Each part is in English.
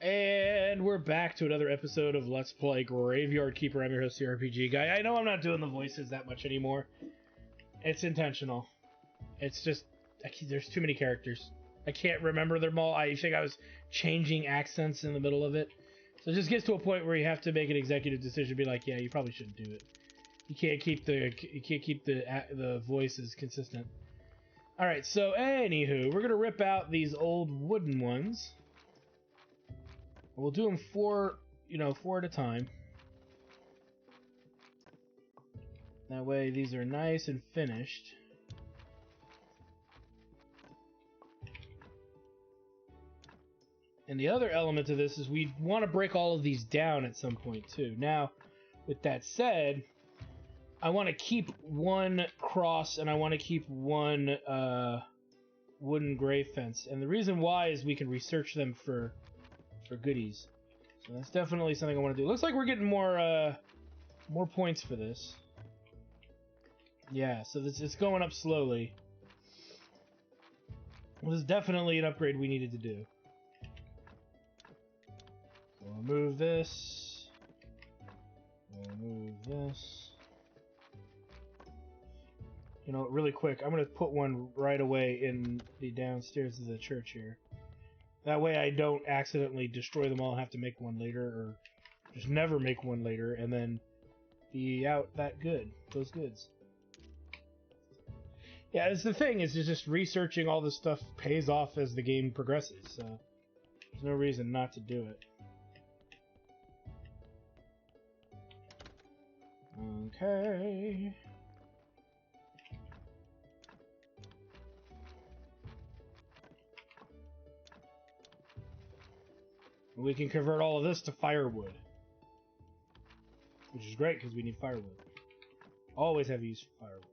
And we're back to another episode of Let's Play Graveyard Keeper. I'm your host, the RPG Guy. I know I'm not doing the voices that much anymore. It's intentional. It's just, there's too many characters. I can't remember them all. I think I was changing accents in the middle of it. So it just gets to a point where you have to make an executive decision, be like, yeah, you probably shouldn't do it. You can't keep the voices consistent. All right, so anywho, we're gonna rip out these old wooden ones. We'll do them four at a time. That way these are nice and finished. And the other element to this is we want to break all of these down at some point too. Now, with that said, I want to keep one cross and I want to keep one wooden grave fence. And the reason why is we can research them for goodies. So that's definitely something I want to do. Looks like we're getting more points for this. Yeah, so it's going up slowly. Well, this is definitely an upgrade we needed to do. So we'll move this. We'll move this. You know, really quick, I'm going to put one right away in the downstairs of the church here. That way I don't accidentally destroy them all and have to make one later, or just never make one later, and then be out those goods. Yeah, it's the thing, is just researching all this stuff pays off as the game progresses, so there's no reason not to do it. Okay. We can convert all of this to firewood. Which is great, because we need firewood. Always have use for firewood.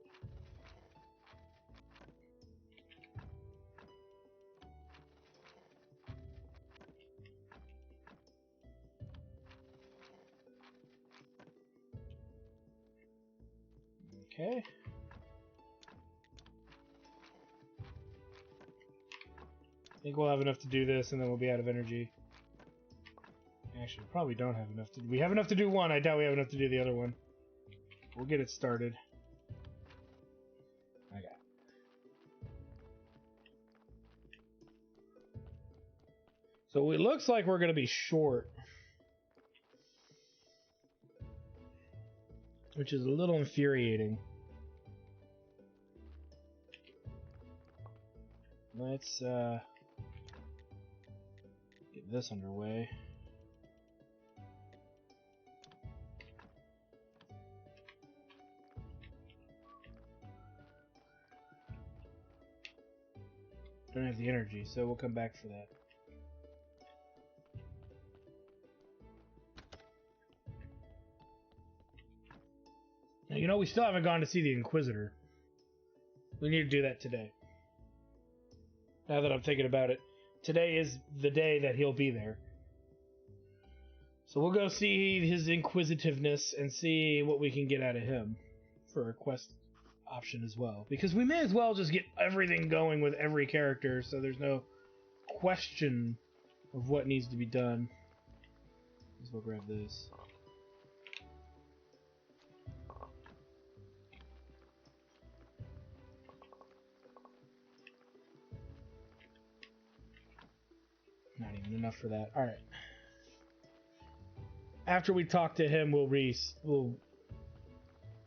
Okay. I think we'll have enough to do this, and then we'll be out of energy. Actually, we probably don't have enough to... We have enough to do one. I doubt we have enough to do the other one. We'll get it started. I got it. So it looks like we're going to be short. Which is a little infuriating. Let's get this underway. Don't have the energy, so we'll come back for that. Now, you know, we still haven't gone to see the Inquisitor. We need to do that today. Now that I'm thinking about it, today is the day that he'll be there. So we'll go see his inquisitiveness and see what we can get out of him for a quest option as well. Because we may as well just get everything going with every character so there's no question of what needs to be done. Might as well grab this. Not even enough for that. Alright. After we talk to him, we'll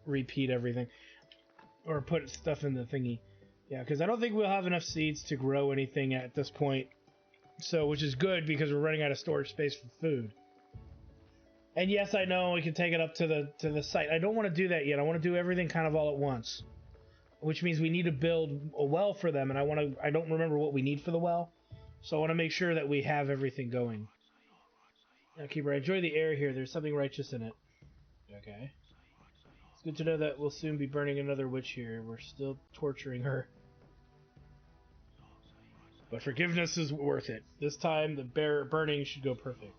repeat everything. Or put stuff in the thingy. Yeah, because I don't think we'll have enough seeds to grow anything at this point. So, which is good because we're running out of storage space for food. And yes, I know we can take it up to the site. I don't want to do that yet. I want to do everything kind of all at once. Which means we need to build a well for them, and I don't remember what we need for the well. So I want to make sure that we have everything going. Now, Keeper, I enjoy the air here. There's something righteous in it. Okay. It's good to know that we'll soon be burning another witch here. We're still torturing her. But forgiveness is worth it. This time, the burning should go perfect.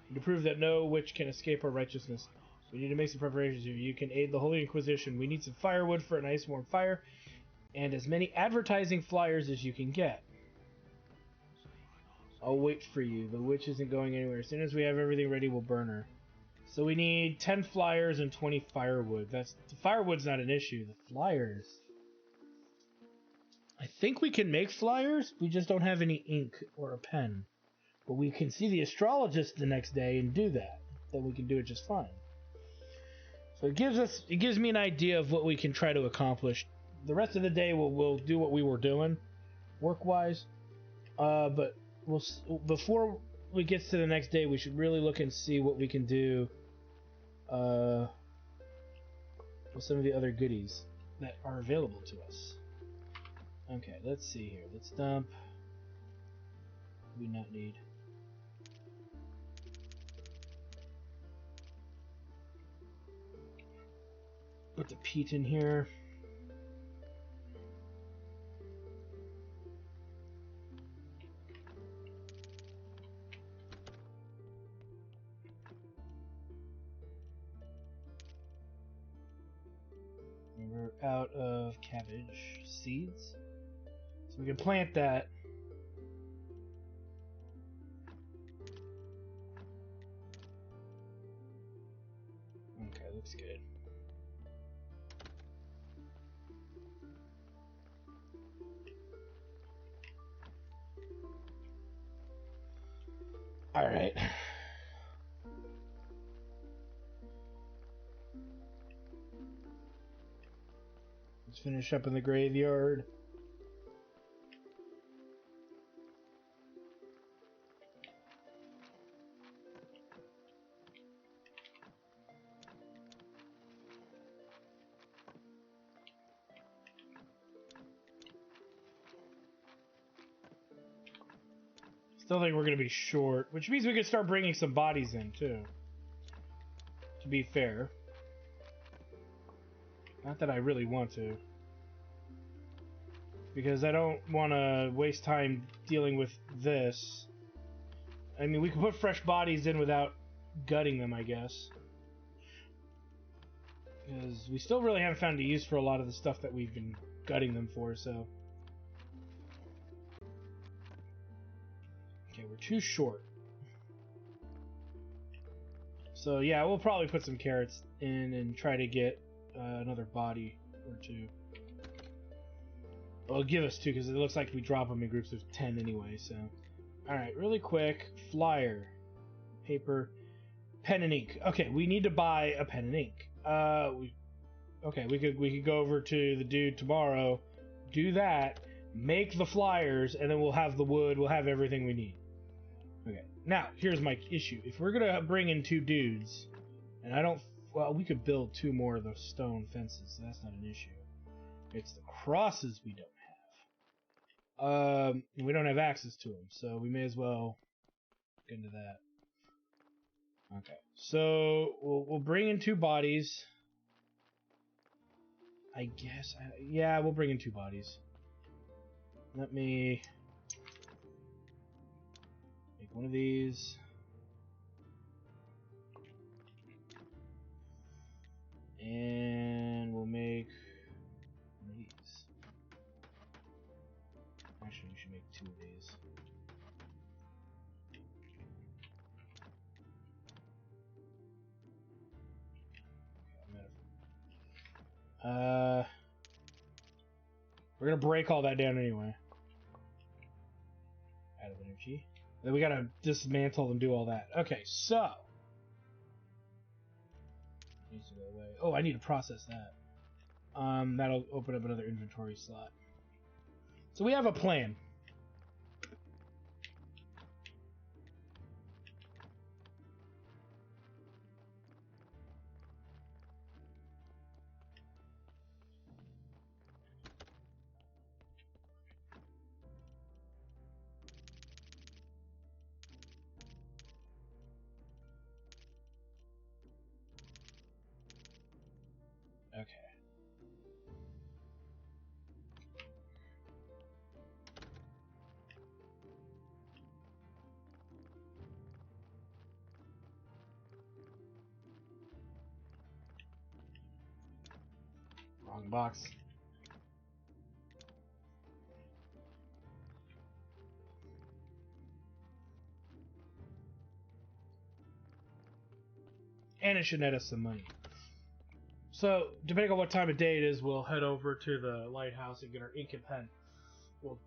And to prove that no witch can escape our righteousness, we need to make some preparations here. You can aid the Holy Inquisition. We need some firewood for a nice warm fire, and as many advertising flyers as you can get. I'll wait for you. The witch isn't going anywhere. As soon as we have everything ready, we'll burn her. So we need 10 flyers and 20 firewood. The firewood's not an issue. The flyers. I think we can make flyers. We just don't have any ink or a pen. But we can see the astrologist the next day and do that. Then we can do it just fine. So it gives me an idea of what we can try to accomplish. The rest of the day we'll do what we were doing, work-wise. But before we get to the next day, we should really look and see what we can do with some of the other goodies that are available to us. Okay, let's see here. Let's dump. We not need. Put the peat in here. And we're out of cabbage seeds. So we can plant that. Okay, looks good. Alright. Let's finish up in the graveyard. Still think we're going to be short, which means we can start bringing some bodies in, too. To be fair. Not that I really want to. Because I don't want to waste time dealing with this. I mean, we can put fresh bodies in without gutting them, I guess. Because we still really haven't found a use for a lot of the stuff that we've been gutting them for, so... Okay, we're too short. So yeah, we'll probably put some carrots in and try to get another body or two. Well, give us two, because it looks like we drop them in groups of 10 anyway, so... Alright, really quick. Flyer. Paper. Pen and ink. Okay, we need to buy a pen and ink. We could go over to the dude tomorrow, do that, make the flyers, and then we'll have the wood, we'll have everything we need. Okay, now, here's my issue. If we're gonna bring in two dudes, and I don't... Well, we could build two more of those stone fences, so that's not an issue. It's the crosses we don't have. We don't have access to them, so we may as well get into that. Okay, so we'll bring in two bodies. I guess, yeah, we'll bring in two bodies. Let me make one of these. And we'll make one of these. Actually, we should make two of these. Okay, we're gonna break all that down anyway. Out of energy. Then we gotta dismantle and do all that. Okay, so needs to go away. Oh, I need to process that. That'll open up another inventory slot. So we have a plan. Okay. Wrong box. And it should net us some money. So, depending on what time of day it is, we'll head over to the lighthouse and get our ink and pen. We'll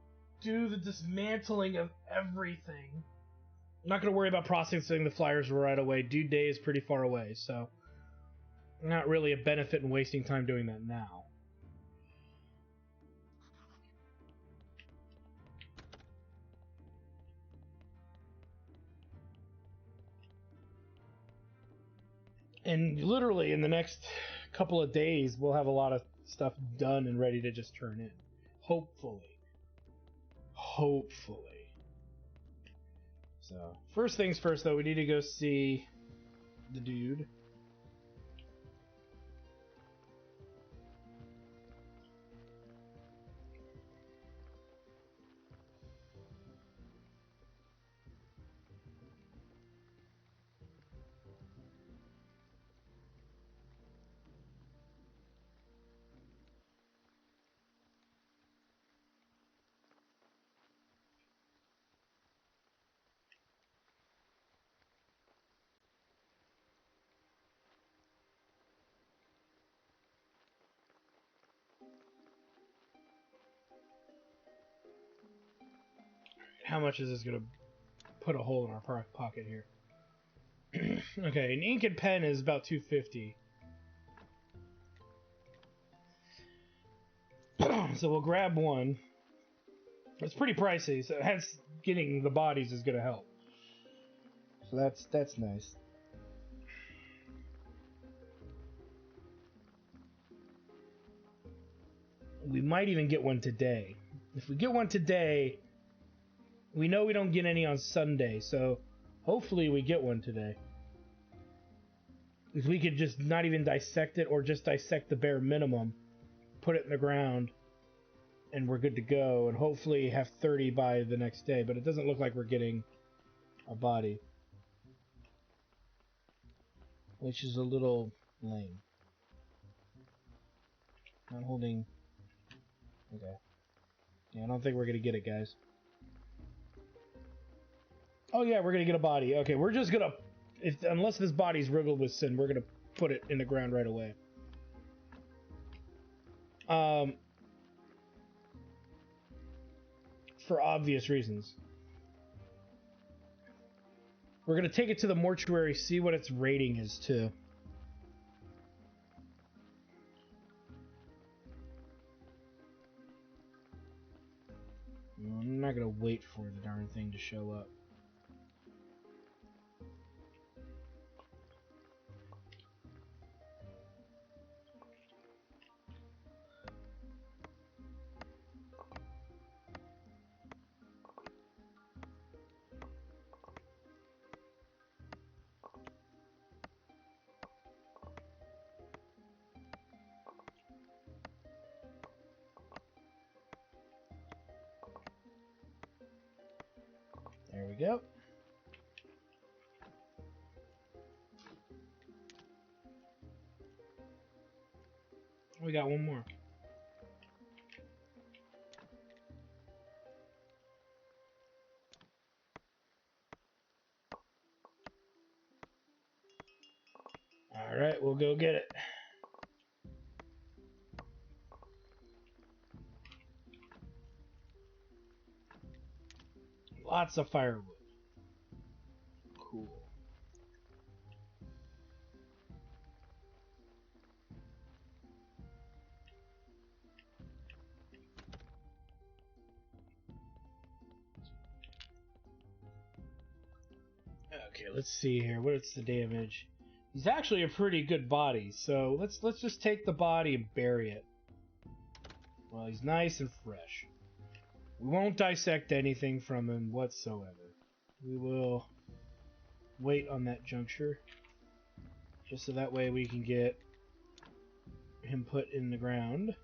do the dismantling of everything. I'm not going to worry about processing the flyers right away. Due day is pretty far away, so not really a benefit in wasting time doing that now. And literally in the next couple of days, we'll have a lot of stuff done and ready to just turn in. Hopefully. Hopefully. So, first things first, though, we need to go see the dude. How much is this going to put a hole in our pocket here? Okay, an ink and pen is about $250. So we'll grab one. It's pretty pricey, so hence getting the bodies is going to help. So that's nice. We might even get one today. If we get one today, we know we don't get any on Sunday, so hopefully we get one today. If we could just not even dissect it, or just dissect the bare minimum, put it in the ground, and we're good to go, and hopefully have 30 by the next day, but it doesn't look like we're getting a body. Which is a little lame. Not holding... Okay. Yeah, I don't think we're gonna get it, guys. Oh yeah, we're gonna get a body. Okay, we're just gonna... unless this body's riddled with sin, we're gonna put it in the ground right away. For obvious reasons. We're gonna take it to the mortuary, see what its rating is, too. I'm not gonna wait for the darn thing to show up. There we go. We got one more. Alright, we'll go get it. Lots of firewood. Cool. Okay, let's see here. What's the damage? He's actually a pretty good body, so let's just take the body and bury it. Well, he's nice and fresh. We won't dissect anything from him whatsoever. We will wait on that juncture, just so that way we can get him put in the ground.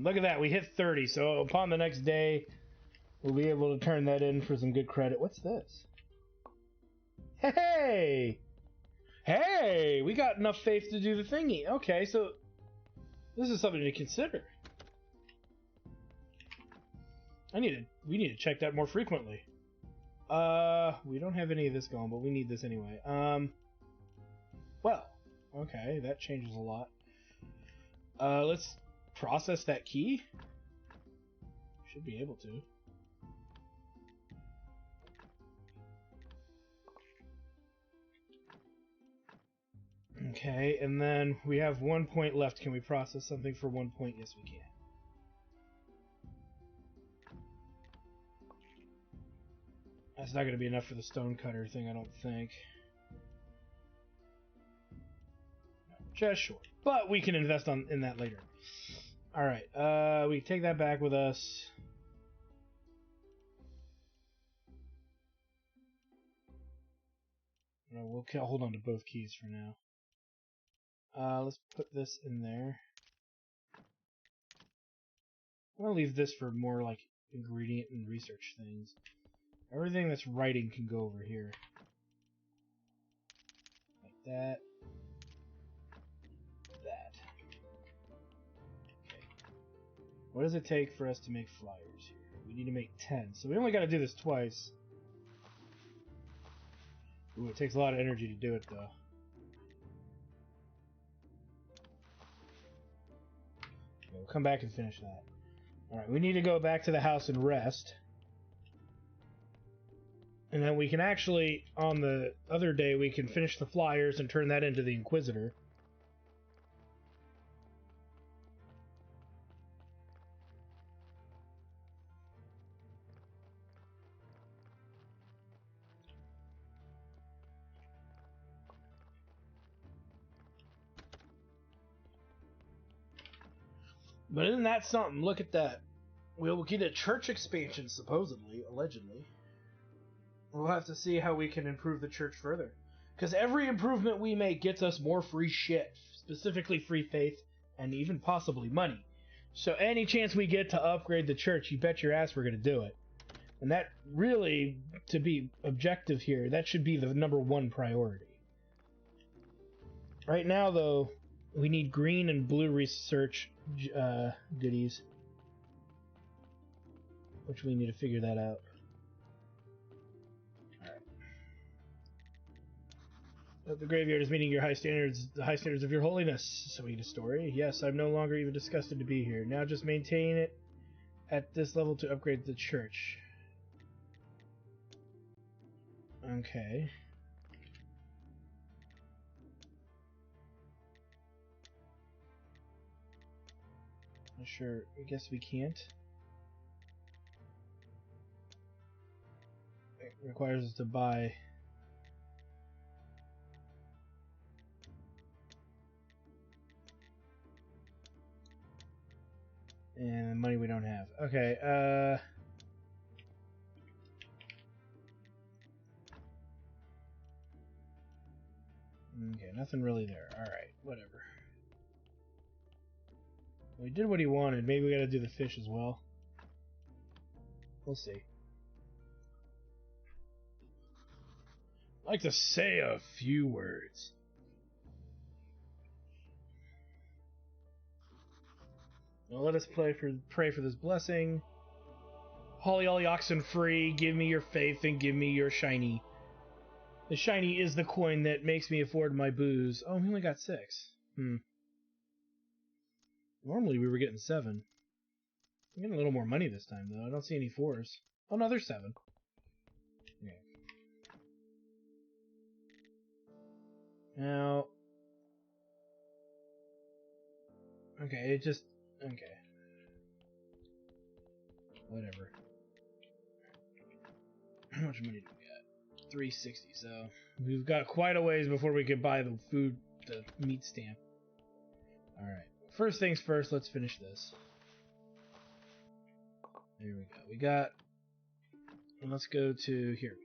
Look at that, we hit 30, so upon the next day, we'll be able to turn that in for some good credit. What's this? Hey! Hey! We got enough faith to do the thingy. Okay, so this is something to consider. We need to check that more frequently. We don't have any of this going, but we need this anyway. Well, okay, that changes a lot. Let's process that key. Should be able to. Okay, and then we have 1 point left. Can we process something for 1 point? Yes, we can. That's not going to be enough for the stonecutter thing, I don't think. Just short. But we can invest in that later. Alright, we take that back with us. No, we'll hold on to both keys for now. Let's put this in there. I'm going to leave this for more like ingredient and research things. Everything that's writing can go over here. Like that. That. Okay. What does it take for us to make flyers here? We need to make 10. So we only got to do this twice. Ooh, it takes a lot of energy to do it, though. Okay, we'll come back and finish that. Alright, we need to go back to the house and rest. And then we can actually, on the other day, we can finish the flyers and turn that into the Inquisitor. But isn't that something? Look at that. We'll get a church expansion, supposedly, allegedly. We'll have to see how we can improve the church further. Because every improvement we make gets us more free shit. Specifically free faith, and even possibly money. So any chance we get to upgrade the church, you bet your ass we're going to do it. And that really, to be objective here, that should be the #1 priority. Right now, though, we need green and blue research goodies. Which we need to figure that out. The graveyard is meeting your high standards, the high standards of your holiness. Sweet story. Yes, I'm no longer even disgusted to be here. Now just maintain it at this level to upgrade the church. Okay. Sure, I guess we can't. It requires us to buy. And money we don't have. Okay, okay, nothing really there. Alright, whatever. We did what he wanted. Maybe we gotta do the fish as well. We'll see. I'd like to say a few words. Now let us pray for this blessing. Holly oxen free, give me your faith and give me your shiny. The shiny is the coin that makes me afford my booze. Oh, we only got 6. Normally we were getting 7. I'm getting a little more money this time, though. I don't see any 4s. Oh, no, there's 7. Okay. Now... Okay, it just... Okay. Whatever. How much money do we got? 360, so... We've got quite a ways before we can buy the food, the meat stamp. Alright. First things first, let's finish this. There we go. We got... And let's go to here.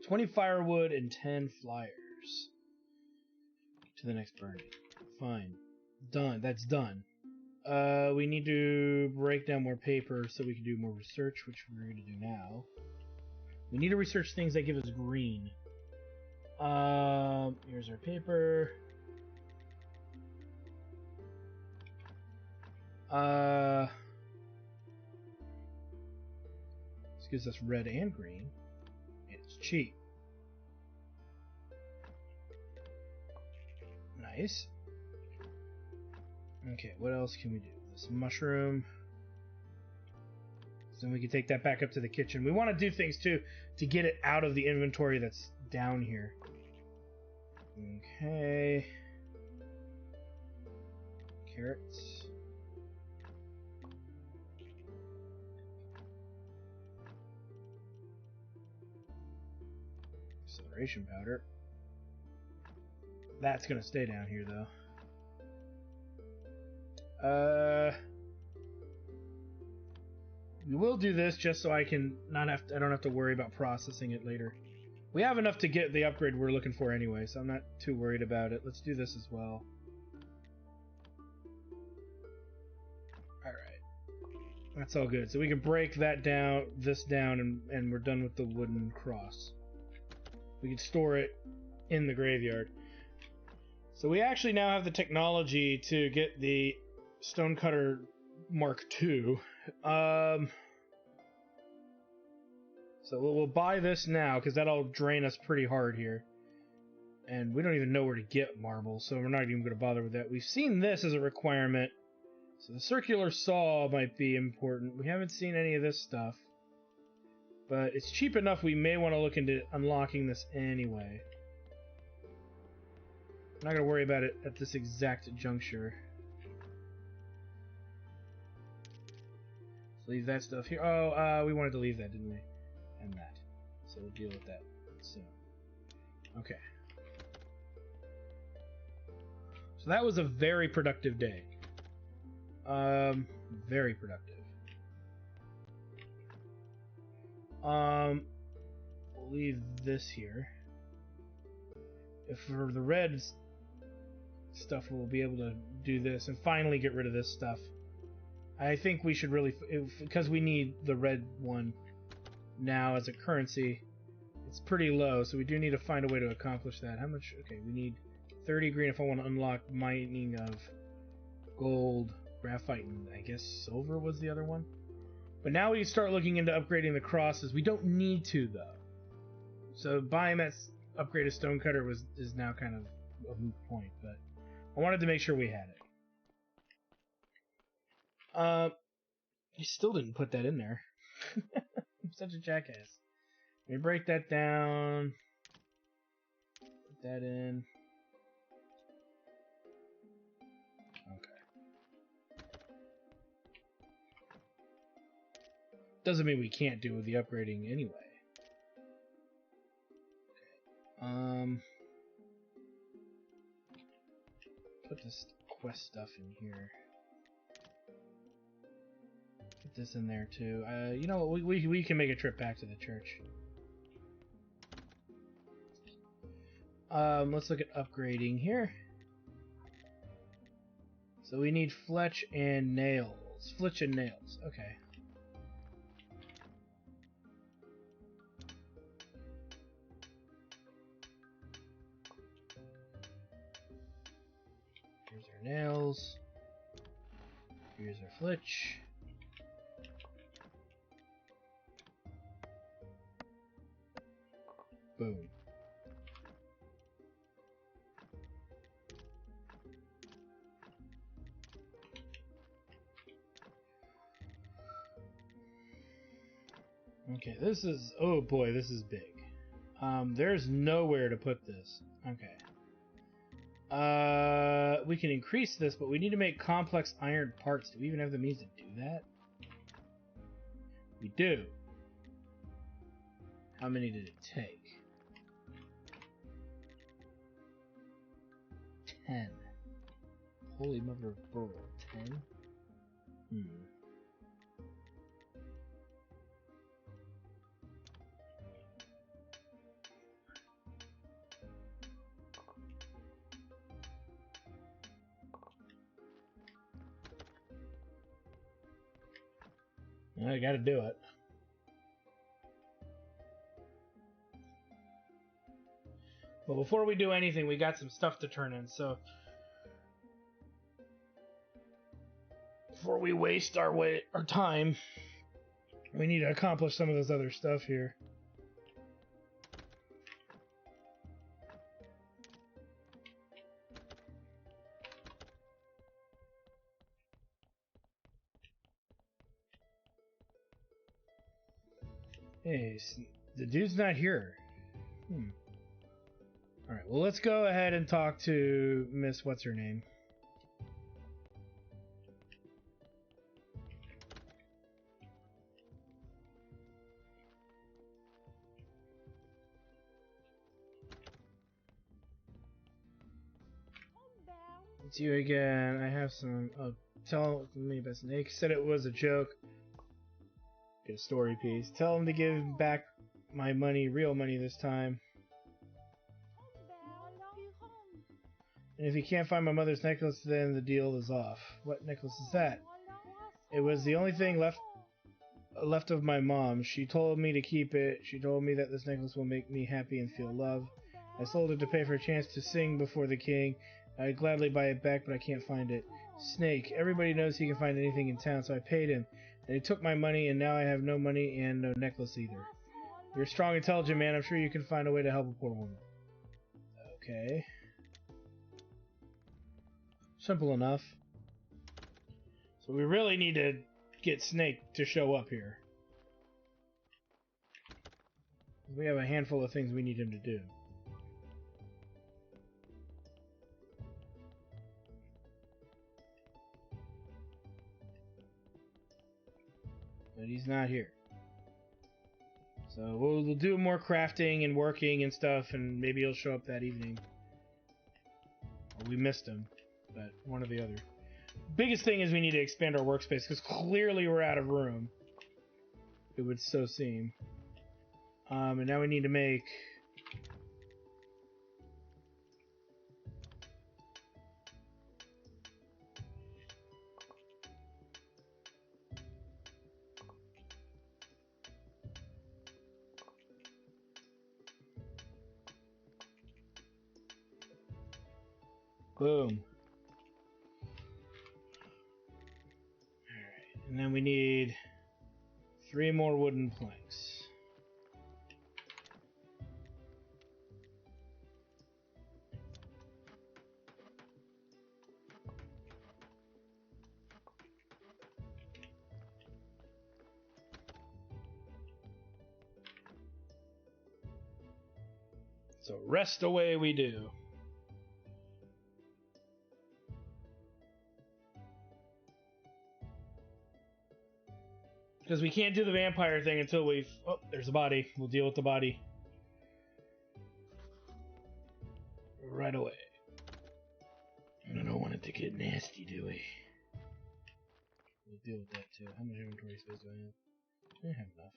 20 firewood and 10 flyers. To the next burning. Fine. Done. That's done. We need to break down more paper so we can do more research, which we're going to do now. We need to research things that give us green. Here's our paper. This gives us red and green. And it's cheap. Nice. Okay, what else can we do? This mushroom. So then we can take that back up to the kitchen. We want to do things too to get it out of the inventory that's down here. Okay. Carrots. Acceleration powder. That's gonna stay down here though. We will do this just so I don't have to worry about processing it later. We have enough to get the upgrade we're looking for anyway, so I'm not too worried about it. Let's do this as well. Alright. That's all good. So we can break that down, this down, and we're done with the wooden cross. We can store it in the graveyard. So we actually now have the technology to get the Stonecutter Mark II. So we'll buy this now, because that'll drain us pretty hard here. And we don't even know where to get marble, so we're not even going to bother with that. We've seen this as a requirement. So the circular saw might be important. We haven't seen any of this stuff. But it's cheap enough we may want to look into unlocking this anyway. I'm not going to worry about it at this exact juncture. Let's leave that stuff here. Oh, we wanted to leave that, didn't we? And that. So we'll deal with that soon. Okay. So that was a very productive day. Very productive. We'll leave this here. If for the red stuff, we'll be able to do this and finally get rid of this stuff. I think we should really, because we need the red one now as a currency. It's pretty low, so we do need to find a way to accomplish that. How much? Okay, we need 30 green if I want to unlock mining of gold, graphite, and I guess silver was the other one. But now we start looking into upgrading the crosses. We don't need to, though. So buying that upgraded stonecutter is now kind of a moot point, but I wanted to make sure we had it. You still didn't put that in there. I'm such a jackass. Let me break that down. Put that in. Okay. Doesn't mean we can't do the upgrading anyway. Put this quest stuff in here. Put this in there too. You know what? We can make a trip back to the church. Let's look at upgrading here. So we need fletch and nails. Fletch and nails. Okay. Here's our nails. Here's our fletch. Boom. Okay, this is... Oh boy, this is big. There's nowhere to put this. Okay. We can increase this, but we need to make complex iron parts. Do we even have the means to do that? We do. How many did it take? 10. Holy mother of pearl. 10? I gotta do it. But before we do anything, we got some stuff to turn in, so before we waste our time, we need to accomplish some of this other stuff here. Hey, the dude's not here. Alright, well, let's go ahead and talk to Miss What's-Her-Name. It's you again. I have some... Oh, tell me about Snake. Said it was a joke. Get a story piece. Tell him to give back my money, real money this time. And if he can't find my mother's necklace, then the deal is off. What necklace is that? It was the only thing left of my mom. She told me to keep it. She told me that this necklace will make me happy and feel love. I sold it to pay for a chance to sing before the king. I'd gladly buy it back, but I can't find it. Snake. Everybody knows he can find anything in town, so I paid him. And he took my money, and now I have no money and no necklace either. You're a strong, intelligent man. I'm sure you can find a way to help a poor woman. Okay. Simple enough. So we really need to get Snake to show up here. We have a handful of things we need him to do. But he's not here. So we'll do more crafting and working and stuff, and maybe he'll show up that evening. Or we missed him, but one or the other. Biggest thing is we need to expand our workspace, because clearly we're out of room. It would so seem. And now we need to make... Boom. Alright, and then we need 3 more wooden planks. So rest away we do. Because we can't do the vampire thing until we've... Oh, there's a body. We'll deal with the body right away. And I don't want it to get nasty, do we? We'll deal with that too. How much inventory space do I have? I have enough.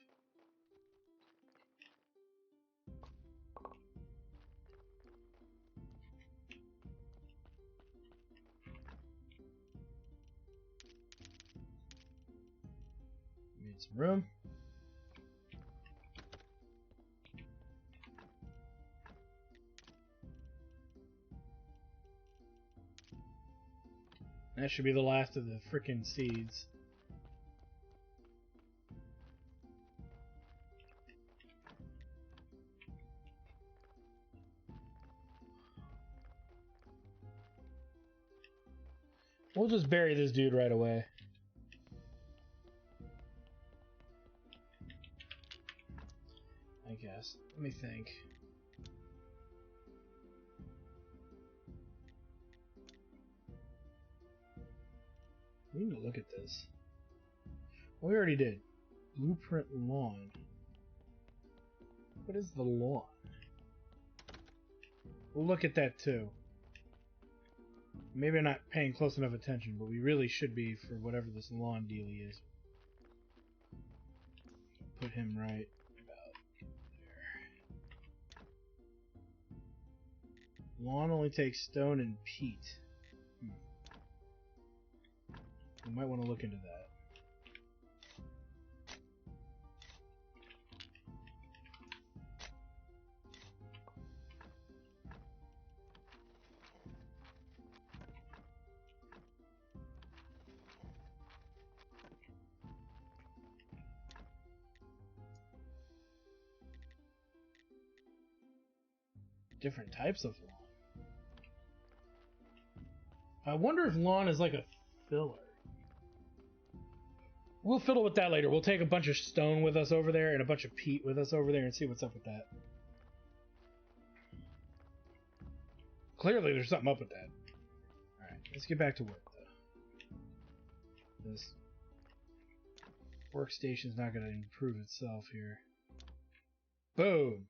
Need some room. That should be the last of the frickin' seeds. We'll just bury this dude right away. I guess. Let me think. We need to look at this. Well, we already did. Blueprint lawn. What is the lawn? We'll look at that too. Maybe I'm not paying close enough attention, but we really should be for whatever this lawn dealie is. Put him right about there. Lawn only takes stone and peat. We might want to look into that. different types of lawn. I wonder if lawn is like a filler. We'll fiddle with that later. We'll take a bunch of stone with us over there and a bunch of peat with us over there and see what's up with that. Clearly there's something up with that. Alright, let's get back to work though. This workstation's not going to improve itself here. Boom!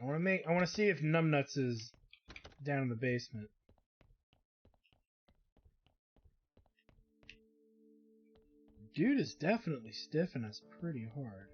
I want to see if Numbnuts is down in the basement. Dude is definitely stiffing us pretty hard.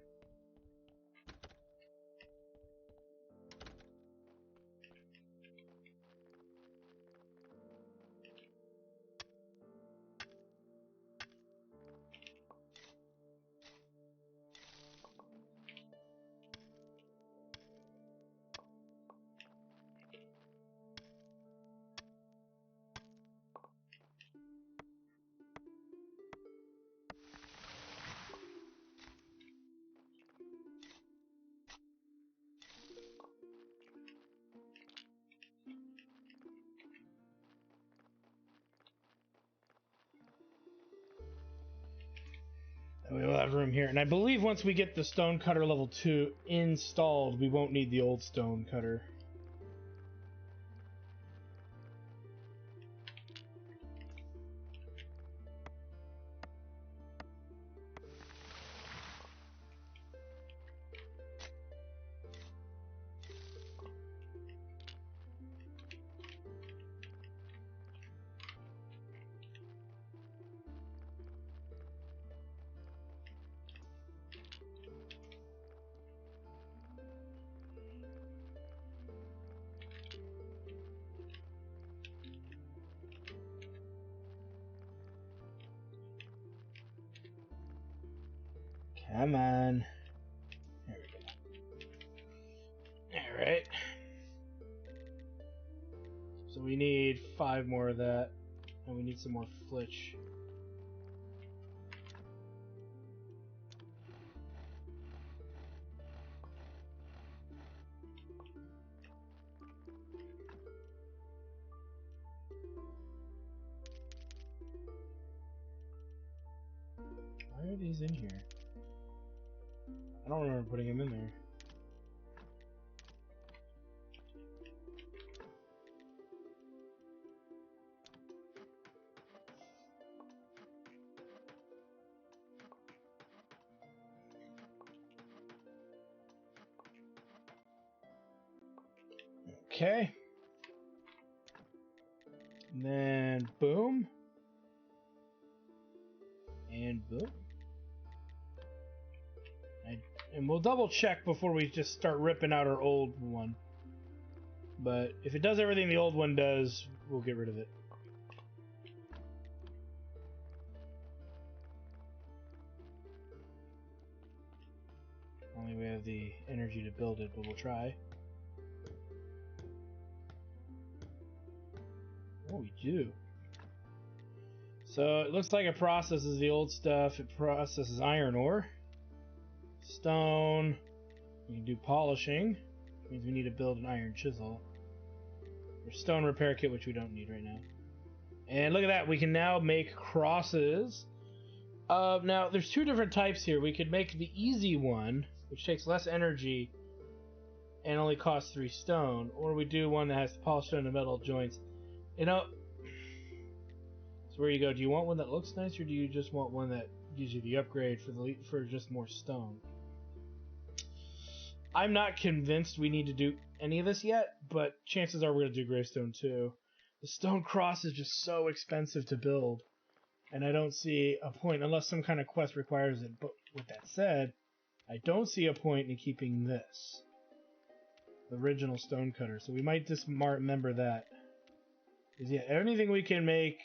We will have room here. And I believe once we get the stone cutter level 2 installed, we won't need the old stone cutter. Come on. There we go. Alright. So we need 5 more of that. And we need some more flitch. Why are these in here? I don't remember putting them in there. Okay. And then boom. And boom. And we'll double check before we just start ripping out our old one. But if it does everything the old one does, we'll get rid of it. Only we have the energy to build it, but we'll try. Oh, we do. So it looks like it processes the old stuff. It processes iron ore, stone. We can do polishing. Means we need to build an iron chisel. Or stone repair kit, which we don't need right now. And look at that. We can now make crosses. Now, there's 2 different types here. We could make the easy one, which takes less energy and only costs 3 stone. Or we do one that has polished stone and metal joints. You know, so where you go. Do you want one that looks nice, or do you just want one that gives you the upgrade for just more stone? I'm not convinced we need to do any of this yet, but chances are we're going to do gravestone too. The stone cross is just so expensive to build, and I don't see a point unless some kind of quest requires it. But with that said, I don't see a point in keeping this, the original stone cutter. So we might just remember that. Because yeah, anything we can make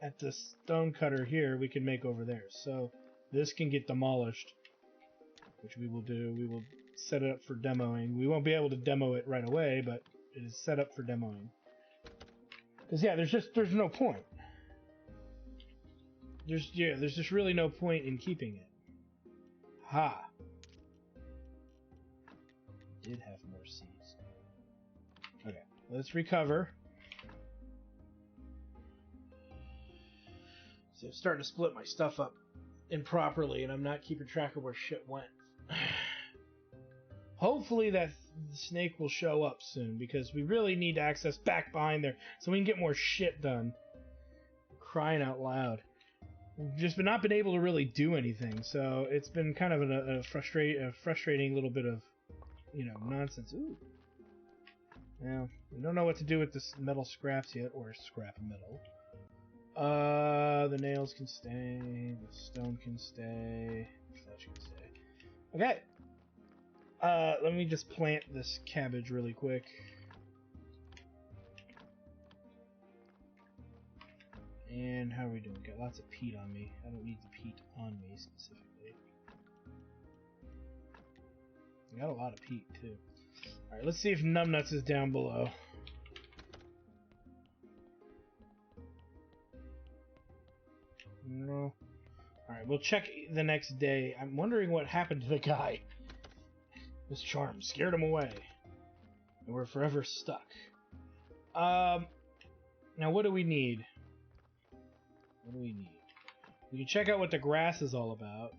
at the stone cutter here, we can make over there. So this can get demolished, which we will do. We will set it up for demoing. We won't be able to demo it right away, but it is set up for demoing. Because yeah, there's no point. There's just really no point in keeping it. Ha! We did have more seeds. Let's recover. So I'm starting to split my stuff up improperly, and I'm not keeping track of where shit went. Hopefully that snake will show up soon, because we really need to access back behind there so we can get more shit done. Crying out loud. We've just not been able to really do anything, so it's been kind of a frustrating little bit of, nonsense. Ooh. Well, I don't know what to do with this metal scraps yet, or scrap metal. The nails can stay, the stone can stay, the flesh can stay. Okay. Let me just plant this cabbage really quick. And how are we doing? Got lots of peat on me. I don't need the peat on me specifically. Got a lot of peat too. Alright, let's see if Numbnuts is down below. No. Alright, we'll check the next day. I'm wondering what happened to the guy. This charm scared him away. And we're forever stuck. Now what do we need? What do we need? We can check out what the grass is all about.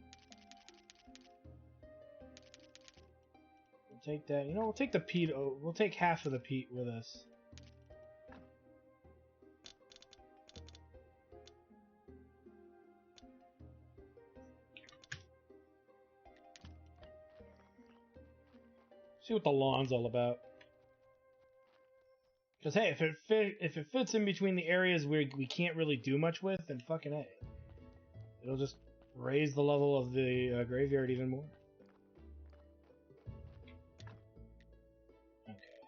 We'll take that. We'll take the peat. We'll take half of the peat with us. See what the lawn's all about. Because hey, if it fits in between the areas where we can't really do much with, then fucking hey, it'll just raise the level of the graveyard even more. Okay.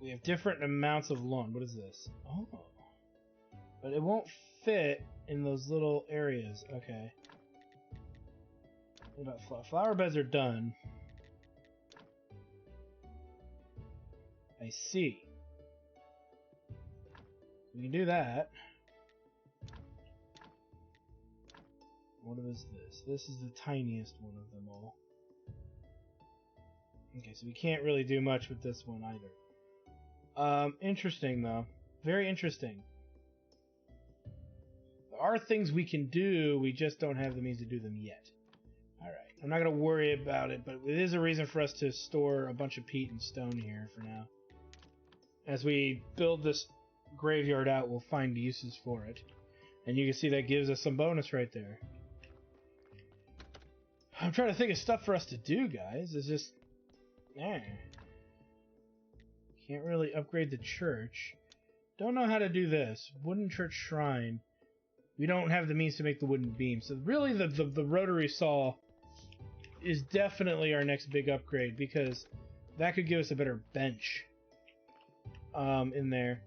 We have different amounts of lawn. What is this? Oh, but it won't fit in those little areas. Okay. What about flower beds are done. I see. We can do that. What is this? This is the tiniest one of them all. Okay, so we can't really do much with this one either. Interesting though. Very interesting. There are things we can do, we just don't have the means to do them yet. Alright, I'm not going to worry about it, but it is a reason for us to store a bunch of peat and stone here for now. As we build this graveyard out, we'll find uses for it. And you can see that gives us some bonus right there. I'm trying to think of stuff for us to do, guys. It's just... Can't really upgrade the church. Don't know how to do this. Wooden church shrine. We don't have the means to make the wooden beam. So really the rotary saw is definitely our next big upgrade, because that could give us a better bench in there.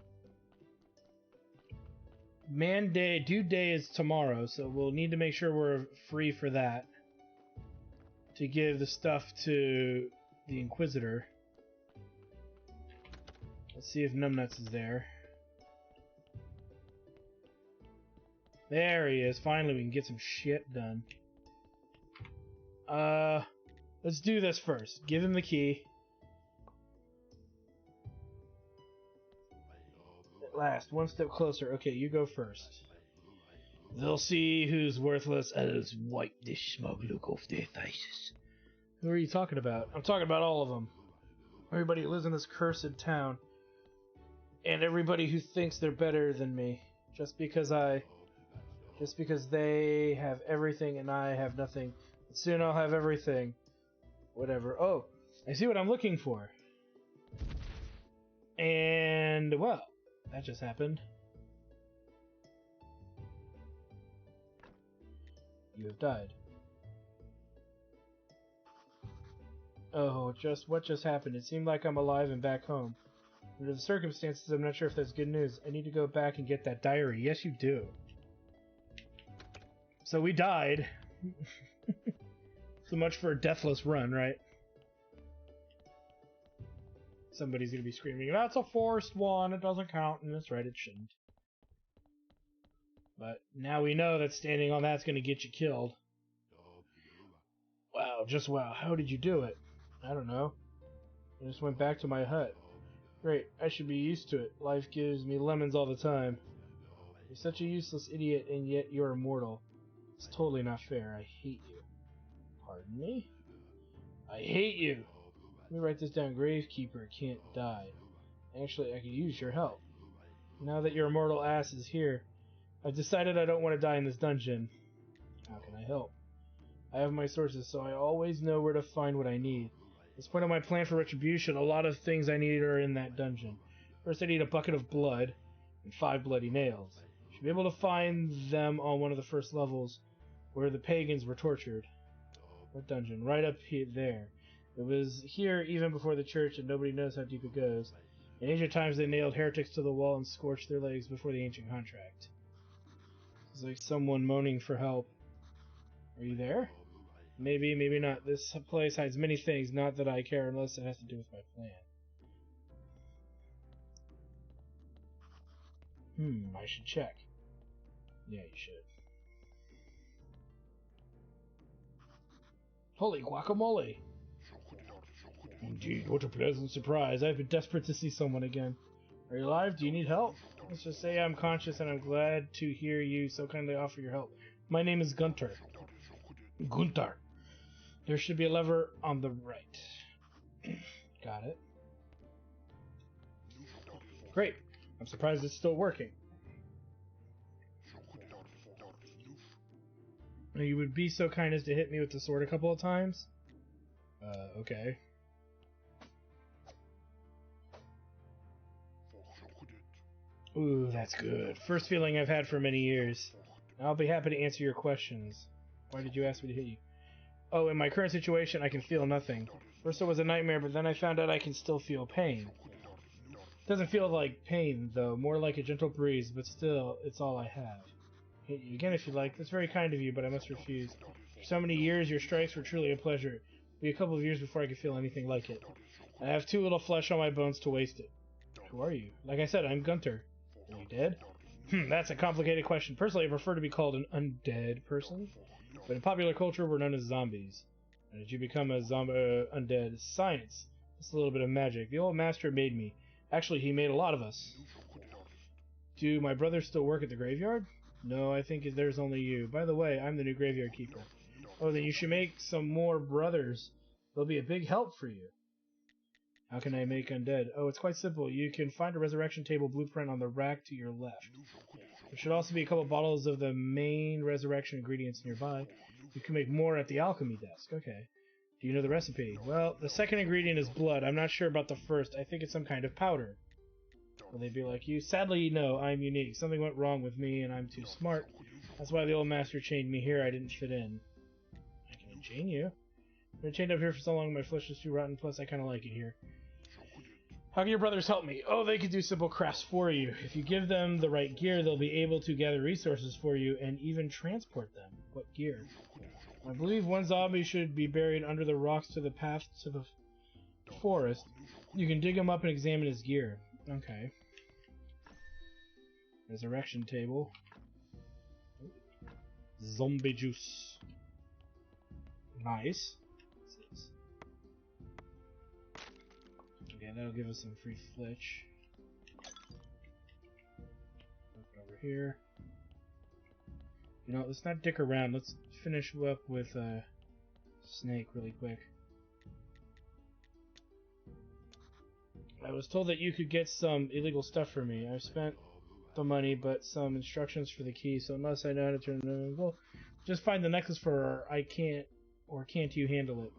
Due day is tomorrow, so we'll need to make sure we're free for that. To give the stuff to the Inquisitor. Let's see if Numbnuts is there. There he is. Finally, we can get some shit done. Let's do this first. Give him the key. At last, one step closer. Okay, you go first. They'll see who's worthless as wipe this smug look off their faces. Who are you talking about? I'm talking about all of them. Everybody who lives in this cursed town. And everybody who thinks they're better than me. Just because they have everything and I have nothing. Soon I'll have everything. Whatever. Oh, I see what I'm looking for. And, well, that just happened. You have died. Oh, what just happened? It seemed like I'm alive and back home. Under the circumstances, I'm not sure if that's good news. I need to go back and get that diary. Yes, you do. So we died. So much for a deathless run, right? Somebody's gonna be screaming, that's a forced one, it doesn't count, and that's right, it shouldn't. But now we know that standing on that's gonna get you killed. Wow, just wow. How did you do it? I don't know. I just went back to my hut. Great, I should be used to it. Life gives me lemons all the time. You're such a useless idiot, and yet you're immortal. It's totally not fair. I hate you. Pardon me? I hate you! Let me write this down. Gravekeeper can't die. Actually, I could use your help. Now that your immortal ass is here, I've decided I don't want to die in this dungeon. How can I help? I have my sources, so I always know where to find what I need. At this point of my plan for retribution, a lot of things I need are in that dungeon. First, I need a bucket of blood and 5 bloody nails. I should be able to find them on one of the first levels where the pagans were tortured. What dungeon? Right up here, there. It was here even before the church, and nobody knows how deep it goes. In ancient times, they nailed heretics to the wall and scorched their legs before the ancient contract. It's like someone moaning for help. Are you there? Maybe, maybe not. This place hides many things, not that I care unless it has to do with my plan. I should check. Yeah, you should. Holy guacamole! Indeed, what a pleasant surprise. I've been desperate to see someone again. Are you alive? Do you need help? Let's just say I'm conscious and I'm glad to hear you so kindly offer your help. My name is Gunter. Gunter. There should be a lever on the right. Got it. Great. I'm surprised it's still working. You would be so kind as to hit me with the sword a couple of times? Okay. Ooh, that's good. First feeling I've had for many years. I'll be happy to answer your questions. Why did you ask me to hit you? Oh, in my current situation, I can feel nothing. First it was a nightmare, but then I found out I can still feel pain. It doesn't feel like pain, though. More like a gentle breeze, but still, it's all I have. Hit you again if you like. That's very kind of you, but I must refuse. For so many years, your strikes were truly a pleasure. It'll be a couple of years before I could feel anything like it. I have too little flesh on my bones to waste it. Who are you? Like I said, I'm Gunter. Are you dead? That's a complicated question. Personally, I prefer to be called an undead person. But in popular culture, we're known as zombies. How did you become a zombie undead? Science. It's a little bit of magic. The old master made me. Actually, he made a lot of us. Do my brothers still work at the graveyard? No, I think there's only you. By the way, I'm the new graveyard keeper. Oh, then you should make some more brothers. They'll be a big help for you. How can I make undead? Oh, it's quite simple. You can find a resurrection table blueprint on the rack to your left. There should also be a couple bottles of the main resurrection ingredients nearby. You can make more at the alchemy desk. Okay. Do you know the recipe? Well, the second ingredient is blood. I'm not sure about the first. I think it's some kind of powder. Will they be like you? Sadly, no. I'm unique. Something went wrong with me, and I'm too smart. That's why the old master chained me here. I didn't fit in. I can chain you. I've been chained up here for so long, my flesh is too rotten, plus I kind of like it here. How can your brothers help me? Oh, they can do simple crafts for you. If you give them the right gear, they'll be able to gather resources for you and even transport them. What gear? I believe one zombie should be buried under the rocks to the path to the forest. You can dig him up and examine his gear. Okay. Resurrection table. Zombie juice. Nice. What's this? Okay, that'll give us some free flitch. Over here. You know, let's not dick around. Let's finish up with Snake really quick. I was told that you could get some illegal stuff for me. I've spent the money, but some instructions for the key, so unless I know how to turn it on, well, just find the necklace for her. I can't, or can't you handle it?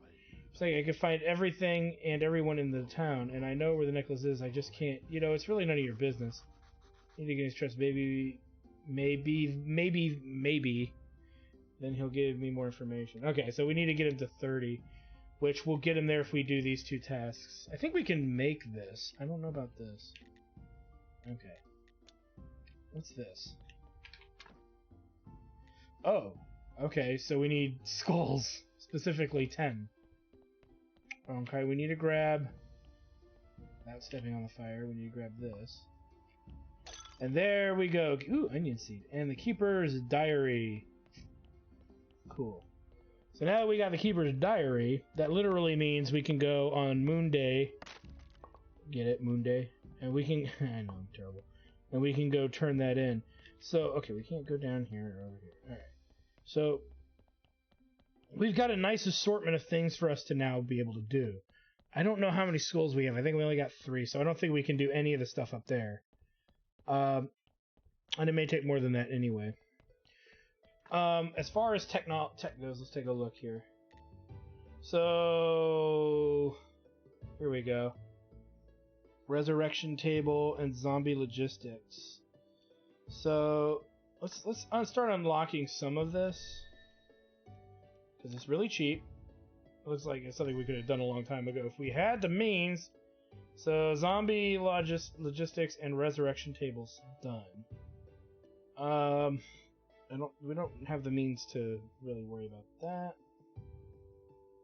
It's like I could find everything and everyone in the town, and I know where the necklace is, I just can't, you know, it's really none of your business. You need to get his trust, maybe, then he'll give me more information. Okay, so we need to get him to 30, which will get him there if we do these 2 tasks. I think we can make this. I don't know about this. Okay. What's this? Oh, okay, so we need skulls, specifically 10. Okay, we need to grab, without stepping on the fire, we need to grab this. And there we go. Ooh, onion seed. And the Keeper's Diary. Cool. So now that we got the Keeper's Diary, that literally means we can go on Moon Day. Get it? Moon Day? And we can... I know, I'm terrible. And we can go turn that in. So, okay, we can't go down here or over here. Alright. So, we've got a nice assortment of things for us to now be able to do. I don't know how many schools we have. I think we only got 3, so I don't think we can do any of the stuff up there. And it may take more than that anyway. As far as tech goes, let's take a look here. So, here we go. Resurrection table and zombie logistics. So, let's start unlocking some of this. Because it's really cheap. It looks like it's something we could have done a long time ago if we had the means. So, zombie logistics and resurrection tables done. We don't have the means to really worry about that.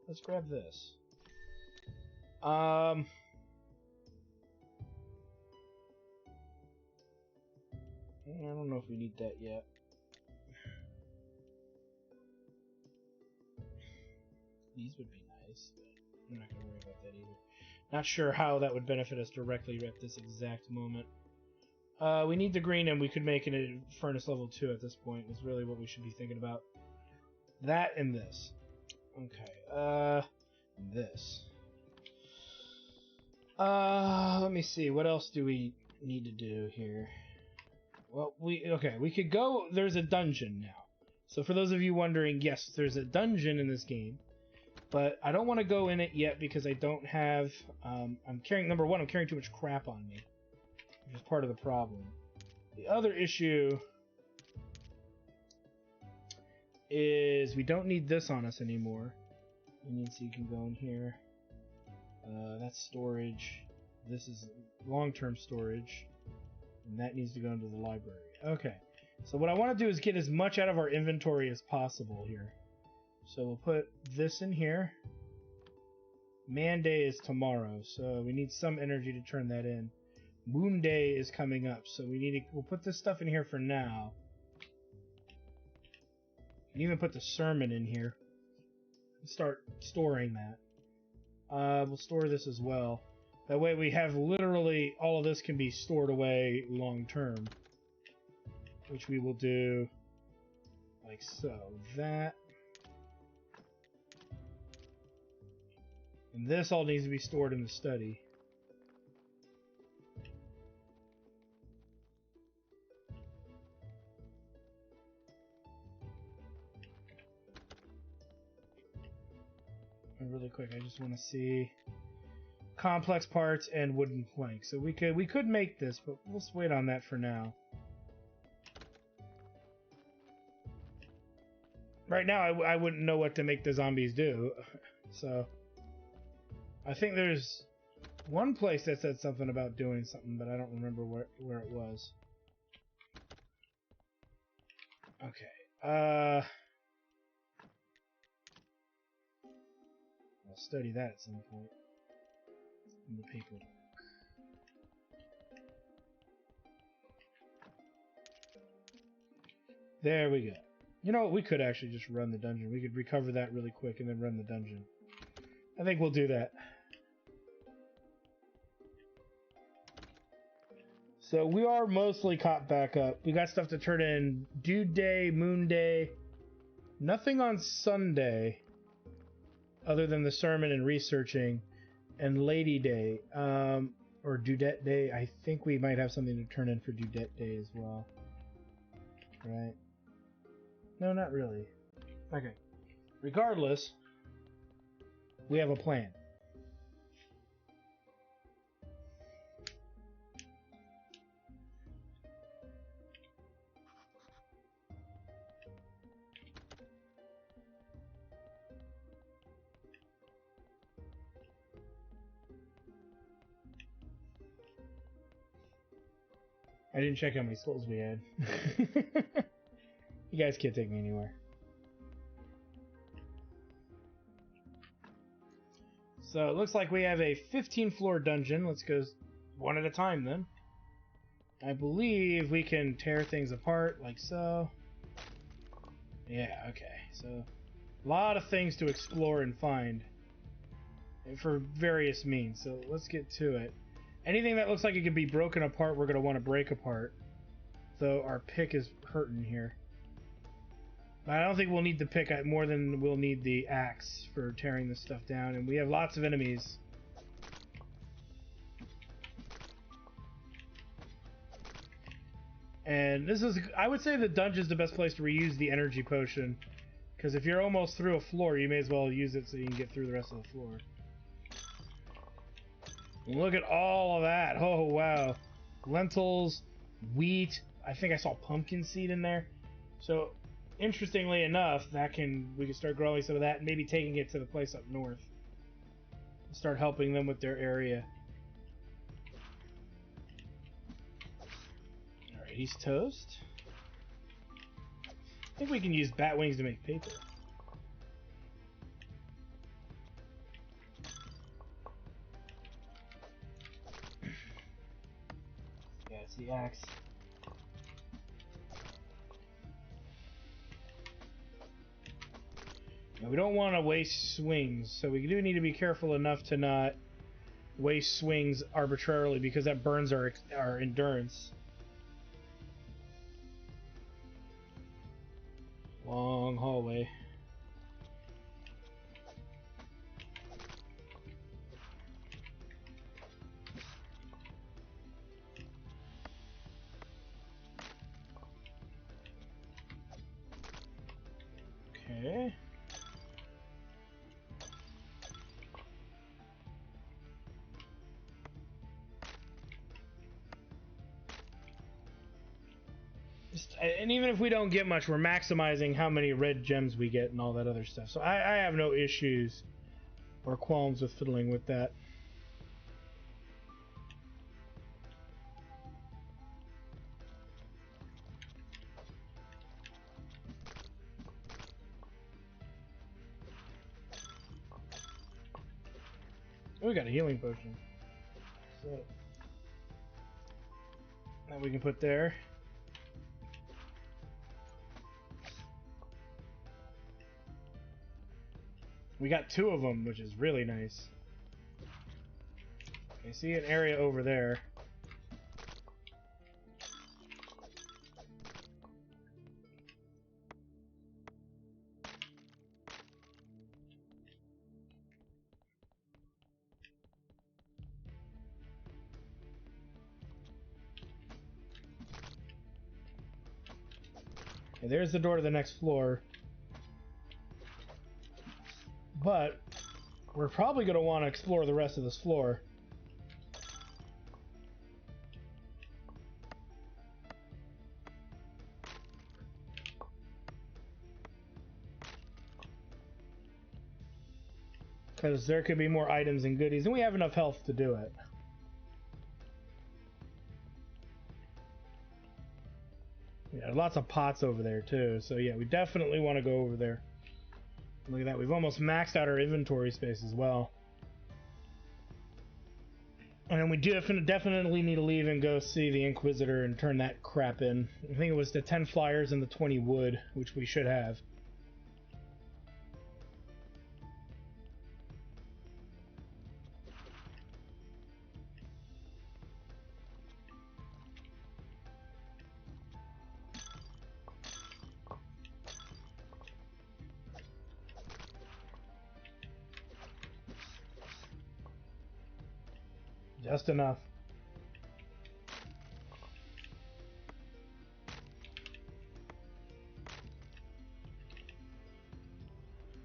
Let's grab this. I don't know if we need that yet. These would be nice, but I'm not going to worry about that either. Not sure how that would benefit us directly at this exact moment. We need the green, and we could make it a furnace level 2 at this point, is really what we should be thinking about. That and this. Okay, this. Let me see, what else do we need to do here? Well, we could go, there's a dungeon now. So for those of you wondering, yes, there's a dungeon in this game, but I don't want to go in it yet because I don't have, number one, I'm carrying too much crap on me, which is part of the problem. The other issue is we don't need this on us anymore. So you can go in here. That's storage. This is long-term storage. And that needs to go into the library. Okay. So what I want to do is get as much out of our inventory as possible here. So we'll put this in here. Man Day is tomorrow, so we need some energy to turn that in. Moon Day is coming up, so we'll put this stuff in here for now. And even put the sermon in here. Start storing that. We'll store this as well. That way we have literally all of this can be stored away long term. Which we will do like so. That. And this all needs to be stored in the study. And really quick, I just want to see complex parts and wooden planks. So we could make this, but let's wait on that for now. Right now, I wouldn't know what to make the zombies do. So I think there's one place that said something about doing something, but I don't remember where it was. Okay. I'll study that at some point. In the paper. There we go. You know what? We could actually just run the dungeon. We could recover that really quick and then run the dungeon. I think we'll do that. So we are mostly caught back up. We got stuff to turn in. Dude Day, Moon Day. Nothing on Sunday. Other than the sermon and researching, and Lady Day, or Dudette Day. I think we might have something to turn in for Dudette Day as well. Right? No, not really. Okay. Regardless, we have a plan. I didn't check how many skulls we had. You guys can't take me anywhere. So it looks like we have a 15-floor dungeon. Let's go one at a time then. I believe we can tear things apart like so. Yeah, okay. So a lot of things to explore and find for various means. So let's get to it. Anything that looks like it could be broken apart, we're going to want to break apart. So our pick is hurting here. But I don't think we'll need the pick more than we'll need the axe for tearing this stuff down. And we have lots of enemies. And this is, I would say the dungeon's the best place to reuse the energy potion. Because if you're almost through a floor, you may as well use it so you can get through the rest of the floor. Look at all of that. Oh, wow. Lentils, wheat. I think I saw pumpkin seed in there. So, interestingly enough, we can start growing some of that and maybe taking it to the place up north. Start helping them with their area. Alright, he's toast. I think we can use bat wings to make paper. Yeah, it's the axe. Now, we don't want to waste swings, so we do need to be careful enough to not waste swings arbitrarily because that burns our endurance. Long hallway. Okay. And even if we don't get much, we're maximizing how many red gems we get and all that other stuff. So I have no issues or qualms with fiddling with that. Oh, we got a healing potion. So that we can put there. We got 2 of them, which is really nice. Okay, see an area over there. Okay, there's the door to the next floor. But we're probably going to want to explore the rest of this floor. Because there could be more items and goodies, and we have enough health to do it. Yeah, lots of pots over there too, so yeah, we definitely want to go over there. Look at that, we've almost maxed out our inventory space as well. And then we definitely need to leave and go see the Inquisitor and turn that crap in. I think it was the 10 flyers and the 20 wood, which we should have. Just enough.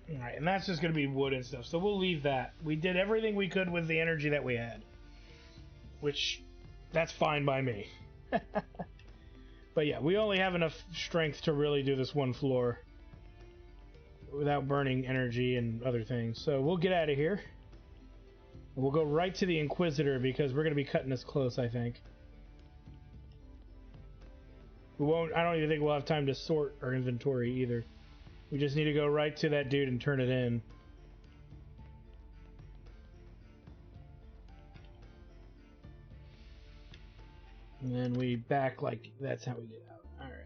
Alright, and that's just going to be wood and stuff, so we'll leave that. We did everything we could with the energy that we had. Which, that's fine by me. But yeah, we only have enough strength to really do this one floor. Without burning energy and other things. So we'll get out of here. We'll go right to the Inquisitor because we're going to be cutting this close, I think. I don't even think we'll have time to sort our inventory either. We just need to go right to that dude and turn it in. And then we back like that's how we get out. Alright.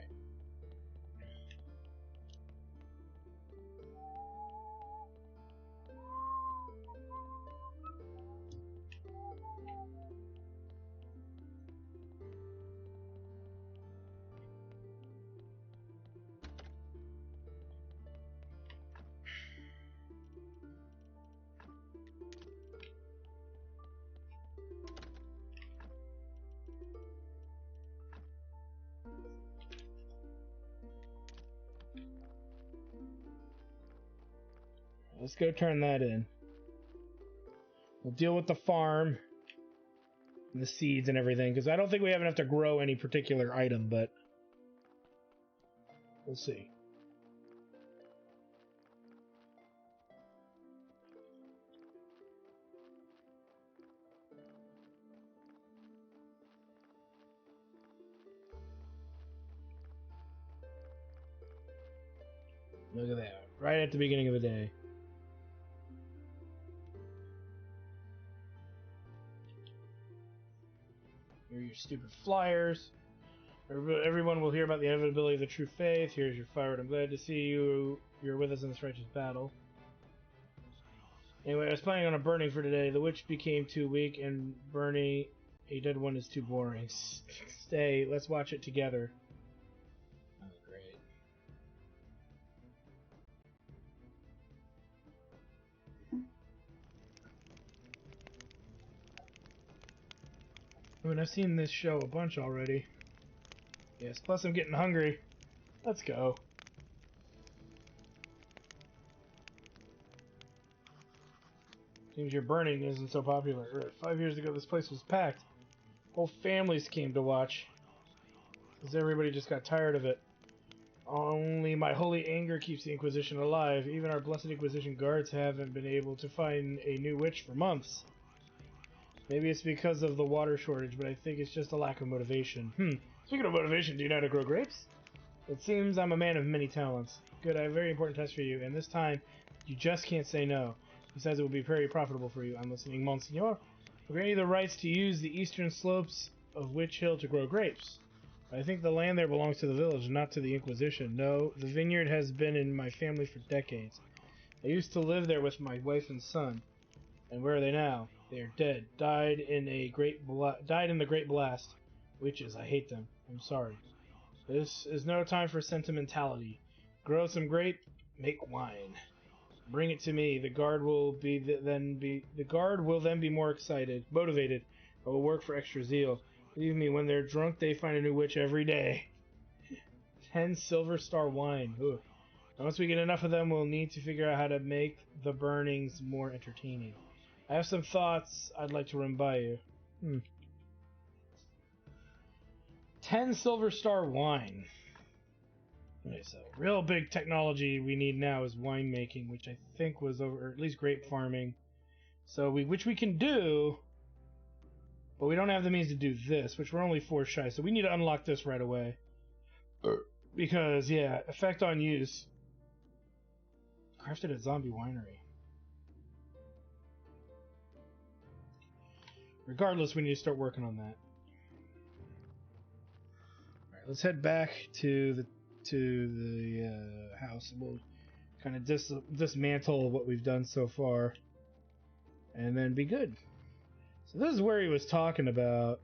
Let's go turn that in. We'll deal with the farm and the seeds and everything, because I don't think we have enough to grow any particular item, but we'll see. Look at that. Right at the beginning of the day. Here are your stupid flyers. Everyone will hear about the inevitability of the true faith. Here's your firewood. I'm glad to see you're with us in this righteous battle. Anyway, I was planning on a burning for today. The witch became too weak, and burning a dead one is too boring. Stay. Let's watch it together. Oh, great. I mean, I've seen this show a bunch already. Yes, plus I'm getting hungry. Let's go. Seems your burning isn't so popular. 5 years ago, this place was packed. Whole families came to watch. Because everybody just got tired of it. Only my holy anger keeps the Inquisition alive. Even our blessed Inquisition guards haven't been able to find a new witch for months. Maybe it's because of the water shortage, but I think it's just a lack of motivation. Speaking of motivation, do you know how to grow grapes? It seems I'm a man of many talents. Good, I have a very important test for you, and this time, you just can't say no. Besides, it will be very profitable for you. I'm listening, Monsignor. We'll grant you the rights to use the eastern slopes of Witch Hill to grow grapes. I think the land there belongs to the village, not to the Inquisition. No, the vineyard has been in my family for decades. I used to live there with my wife and son. And where are they now? They are dead. Died in the Great Blast. Witches, I hate them. I'm sorry. This is no time for sentimentality. Grow some grape, make wine. Bring it to me. The guard will then be more motivated, but will work for extra zeal. Believe me, when they're drunk, they find a new witch every day. 10 Silver Star wine. Ooh. Once we get enough of them, we'll need to figure out how to make the burnings more entertaining. I have some thoughts I'd like to run by you. 10 Silver Star wine. Okay, so real big technology we need now is winemaking, which I think was over, or at least grape farming. So which we can do, but we don't have the means to do this, which we're only 4 shy. So we need to unlock this right away. Because, yeah, effect on use. Crafted at Zombie Winery. Regardless, we need to start working on that. Alright, let's head back to the house, and we'll kind of dismantle what we've done so far, and then be good. So this is where he was talking about.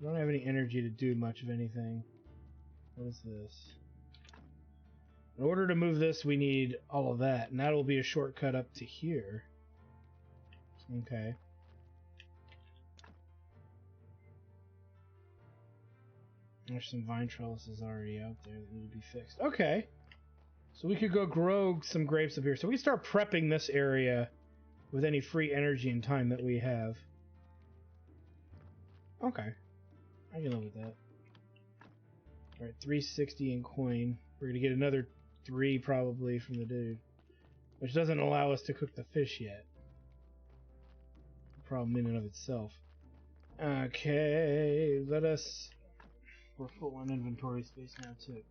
I don't have any energy to do much of anything. What is this? In order to move this, we need all of that, and that will be a shortcut up to here. Okay. There's some vine trellises already out there that need to be fixed. Okay. So we could go grow some grapes up here. So we can start prepping this area with any free energy and time that we have. Okay. I can live with that. Alright, 360 in coin. We're going to get another 3 probably from the dude. Which doesn't allow us to cook the fish yet. Problem in and of itself. Okay, let us... We're full on inventory space now, too.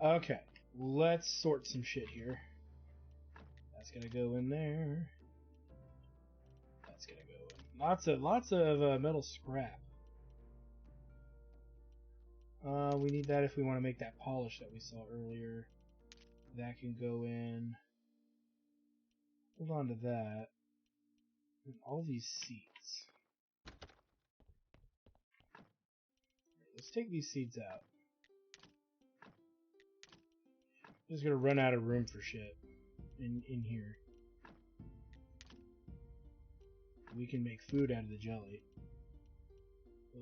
Okay, let's sort some shit here. That's gonna go in there. That's gonna go in. Lots of metal scrap. We need that if we want to make that polish that we saw earlier. That can go in. Hold on to that. And all these seeds. Let's take these seeds out. I'm just gonna run out of room for shit in here. We can make food out of the jelly.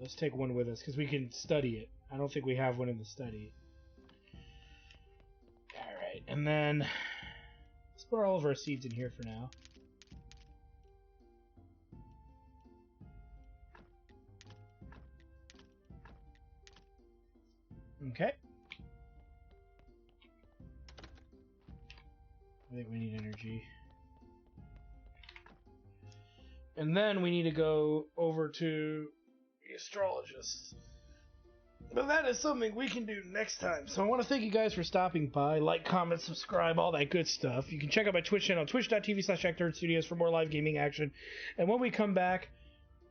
Let's take one with us because we can study it. I don't think we have one in the study. Alright, and then put all of our seeds in here for now. Okay. I think we need energy. And then we need to go over to the astrologist. But that is something we can do next time. So I want to thank you guys for stopping by. Like, comment, subscribe, all that good stuff. You can check out my Twitch channel, twitch.tv/Studios for more live gaming action. And when we come back,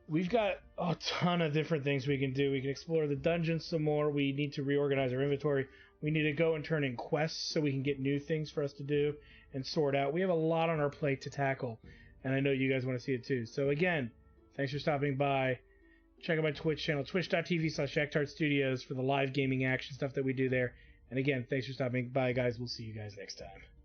we've got a ton of different things we can do. We can explore the dungeons some more. We need to reorganize our inventory. We need to go and turn in quests so we can get new things for us to do and sort out. We have a lot on our plate to tackle, and I know you guys want to see it too. So again, thanks for stopping by. Check out my Twitch channel, twitch.tv/Studios for the live gaming action stuff that we do there. And again, thanks for stopping by, guys. We'll see you guys next time.